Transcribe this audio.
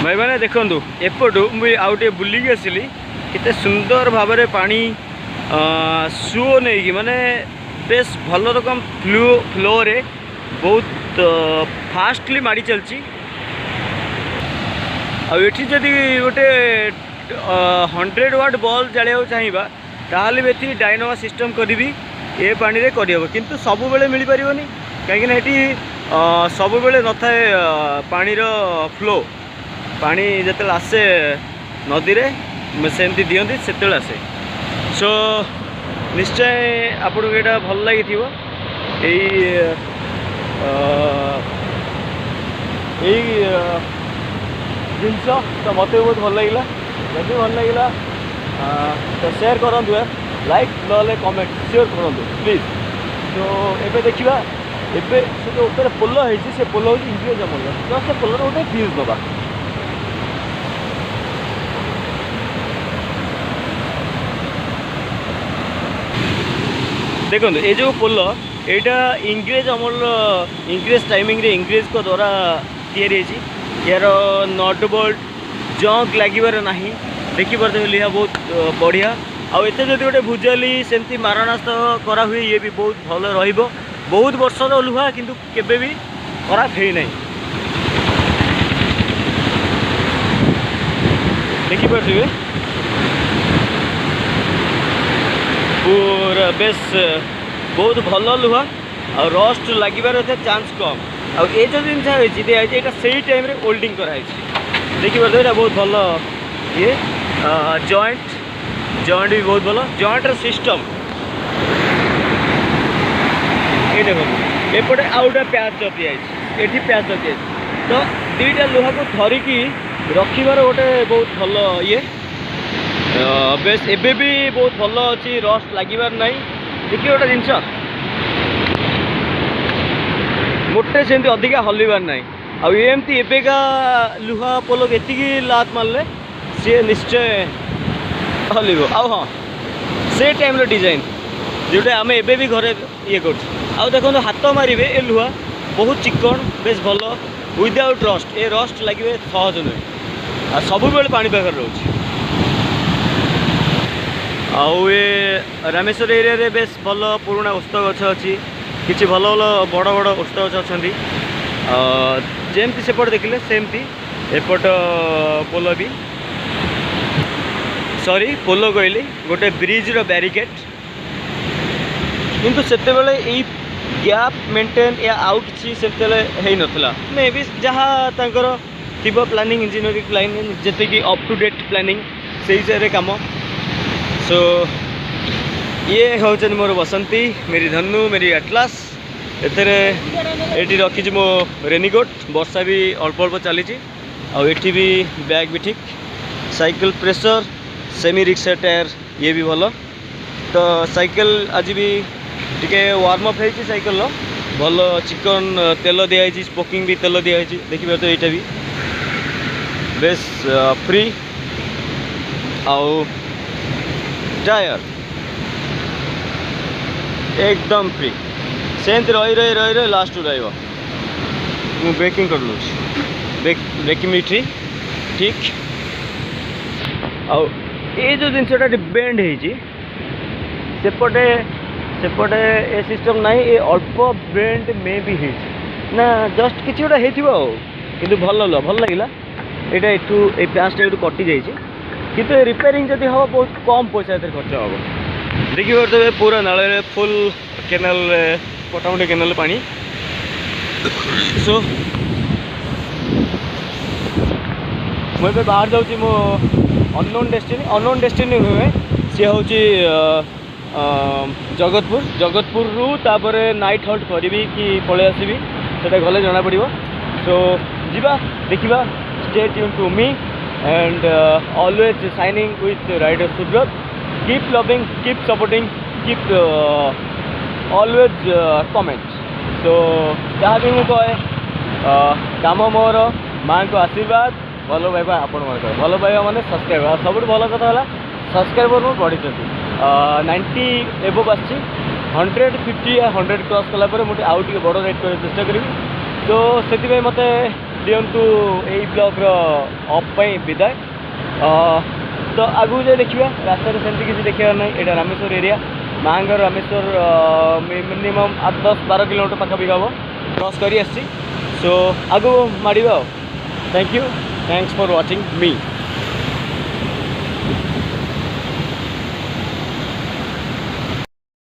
भाई मैंने देखु एपटू मुझे आउटे बुलिकी आसली केते सुंदर भाव में पानी सुओ नहीं माने बेस भल रकम फ्लो रे बहुत फास्टली माड़ी चलची। आठी जदि गोटे 100 वाट बल्ब जालिया चाहिए ताहले भी डायनामा सिस्टम करी ए पानी रे करहब किंतु सब बेले मिल पारिबनी कहीं ये सब बेले न थाए पानी रो फ्लो पानी जिते आसे नदी में सेमती दिखती से आसे। सो निश्चय आपको यहाँ भल लगी जिनस तो मत बहुत भल लगे जब भल लगे तो शेयर करूँ लाइक ना कमेंट शेयर करूँ प्लीज। तो ये देखा एबे से जो ऊपर पोल है पोल हूँ इंग्रेज अमल तो से पोलर गोटे व्यूज नवा देखो ये जो पोल यहाँ इंग्रेज अमल इंग्रेज टाइमिंग रे इंग्रेज को द्वारा तैयारी यार नट बोल्ट जंक लगे ना देखिपे यह बहुत बढ़िया आउ एते जदि गोटे भुजाली सेमती मारणास्त्र करा हुए ये भी बहुत भल रहिबो बहुत वर्षर लुहा किंतु केबे भी खराब है नहीं देखिपे पूरा बेस बहुत भल लुहा और रस्ट लगे चांस कम आउ ये जो जिन दिखाई से टाइम रे ओल्डिंग कराई देखिए बहुत भल ये जॉइंट जॉइंट भी बहुत भल जॉइंट सिस्टम ये देखो एपटे आउ गोटे प्याच ये प्याच दिखाई तो दुईटा लुहा को धरिकी रखार गोटे बहुत भल ये बेस एबे भी बहुत भल अच्छी रस्ट लगे ना देखिए गोटे जिनस मोटे सेमती अधिका हलबार ना आमती एबेका लुहा पोल एति लात मारे सी निश्चय हल हाँ से टाइम डिजाइन जोटा आम एबे भी घरे ये कर देखो हाथ मारे ये लुहा बहुत चिकन बेस भल विदाउट रस्ट ए रस्ट लगे सहज नुहे सब बेले पानी पाखे रोचे आउ ये रामेश्वर एरिया रे बेस भल पुराना ओस्त गछ अच्छी किसी भल भल बड़ बड़ ओस्त गछ अच्छा जमती सेपट देखिले सेमती एपट पोल भी सॉरी पोल कहली गोटे ब्रिज रो बैरिकेड किंतु सेते बेले ई गैप मेंटेन या आउट किसी से नथिला मे भी जहाँ तांकर थिबो प्लानिंग इंजीनियरिंग प्लानिंग जते कि अप टू डेट प्लानिंग से हिसाब काम। सो ये हूँ मोर बसंती मेरी धनु मेरी एटलास एटी रखी मो रेनिकोट वर्षा भी अल्प अल्प चली आठी भी बैग भी ठीक cycle pressure semi rickshaw tyre ये भी भल तो साइकिल आज भी टिके वार्म अप है साइकिल भल चिकन तेल दिखाई स्पोकिंग भी तेल दिखाई देखिए तो यहाँ भी बेस फ्री आउ टायर एकदम फ्री सेंत रही रही रही रही लास्ट रही ब्रेकिंग कर लूँ ब्रेकिंग भी ठीक आउ ये जो जिनसा बेंड सेपटे सेपटे ए सिस्टम ना ये अल्प बेंड में भी ना जस्ट किसी गोटे कि भल लगे यहाँ ये प्यासटा ये कटि जाइए किंतु रिपेयरिंग जब हम बहुत कम पैसा खर्च हम देखिए तो पूरा नाल फुल केनाल पटामुटी केनाल पानी। सो मुझे बाहर जाऊँगी मो अननोन डेस्टिनी हुए सी हूँ जगतपुर रु तापर नाइट हल्ट करी कि पलि आसबि से गले जना पड़। सो जीवा देखा stay tune to me and always signing with Rider Subrat. Keep loving, keep supporting, keep always comment. So जहाँ भी मुझे कहे काम मोर माँ को आशीर्वाद भल पाइबा आपण भल पाइबा माने सब्सक्राइबर सब भल कथा है सब्सक्राइबर मैं बढ़ी 90 एबव आसी 150 या 100 क्रॉस कलापर मुझे आउ टे बड़ रेट कर चेष्टा करी। तो से मत दिंतु यही ब्लॉगर अफ विदाय तो आगू जाए देखा रास्ता सेमती किसी देखा ना यहाँ रामेश्वर एरिया मांगर रामेश्वर मिनिमम 10-12 किलोमीटर पाखापाखि हम क्रॉस कर सो आगू माड़ thank you thanks for watching me.